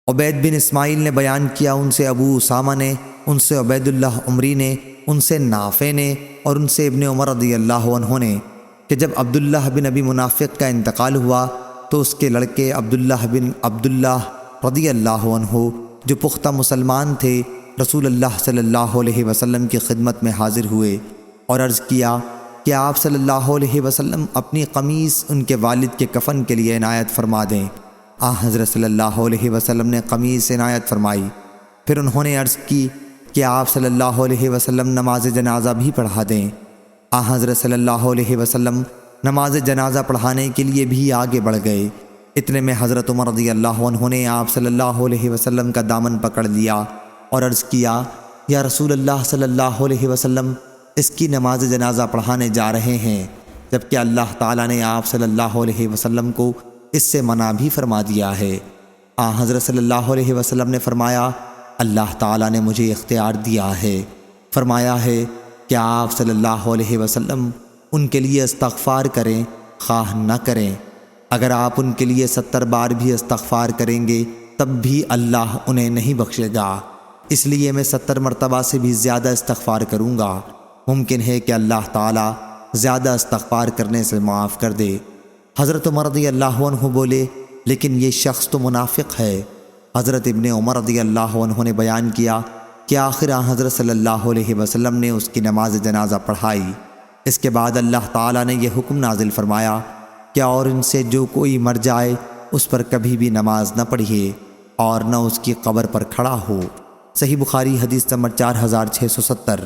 عبید بن اسماعیل نے بیان کیا، ان سے ابو اسامہ نے، ان سے عبید اللہ عمری نے، ان سے نافع نے اور ان سے ابن عمر رضی اللہ عنہ نے کہ جب عبداللہ بن ابی منافق کا انتقال ہوا تو اس کے لڑکے عبداللہ بن عبداللہ رضی اللہ عنہ جو پختہ مسلمان تھے رسول اللہ صلی اللہ علیہ وسلم کی خدمت میں حاضر ہوئے اور عرض کیا کہ آپ صلی اللہ علیہ وسلم اپنی قمیص ان کے والد کے کفن کے لیے عنایت فرما دیں۔ حضرت صلی اللہ علیہ وسلم نے قمیص عنایت فرمائی۔ پھر انہوں نے عرض کی کہ آپ صلی اللہ علیہ وسلم نماز جنازہ بھی پڑھا دیں۔ حضرت صلی اللہ علیہ وسلم نماز جنازہ پڑھانے کے لیے بھی آگے بڑھ گئے۔ اتنے میں حضرت عمر رضی اللہ عنہ نے آپ صلی اللہ علیہ وسلم کا دامن پکڑ لیا اور عرض کیا، یا رسول اللہ صلی اللہ علیہ وسلم اس کی نماز جنازہ پڑھانے جا رہے ہیں، جبکہ اللہ تعالیٰ نے آپ صلی اللہ علیہ وسلم کو اس سے منع بھی فرما دیا ہے۔ حضرت صلی اللہ علیہ وسلم نے فرمایا، اللہ تعالیٰ نے مجھے اختیار دیا ہے، فرمایا ہے کہ آپ صلی اللہ علیہ وسلم ان کے لیے استغفار کریں خواہ نہ کریں۔ اگر آپ ان کے لیے 70 بار بھی استغفار کریں گے تب بھی اللہ انہیں نہیں بخشے گا، اس لیے میں 70 مرتبہ سے بھی زیادہ استغفار کروں گا۔ ممکن ہے کہ اللہ تعالیٰ زیادہ استغفار کرنے سے معاف کر دے۔ حضرت عمر رضی اللہ عنہ بولے، لیکن یہ شخص تو منافق ہے۔ حضرت ابن عمر رضی اللہ عنہ نے بیان کیا کہ آخر حضرت صلی اللہ علیہ وسلم نے اس کی نماز جنازہ پڑھائی۔ اس کے بعد اللہ تعالیٰ نے یہ حکم نازل فرمایا کہ اور ان سے جو کوئی مر جائے اس پر کبھی بھی نماز نہ پڑھیے اور نہ اس کی قبر پر کھڑا ہو۔ صحیح بخاری حدیث نمبر 4670۔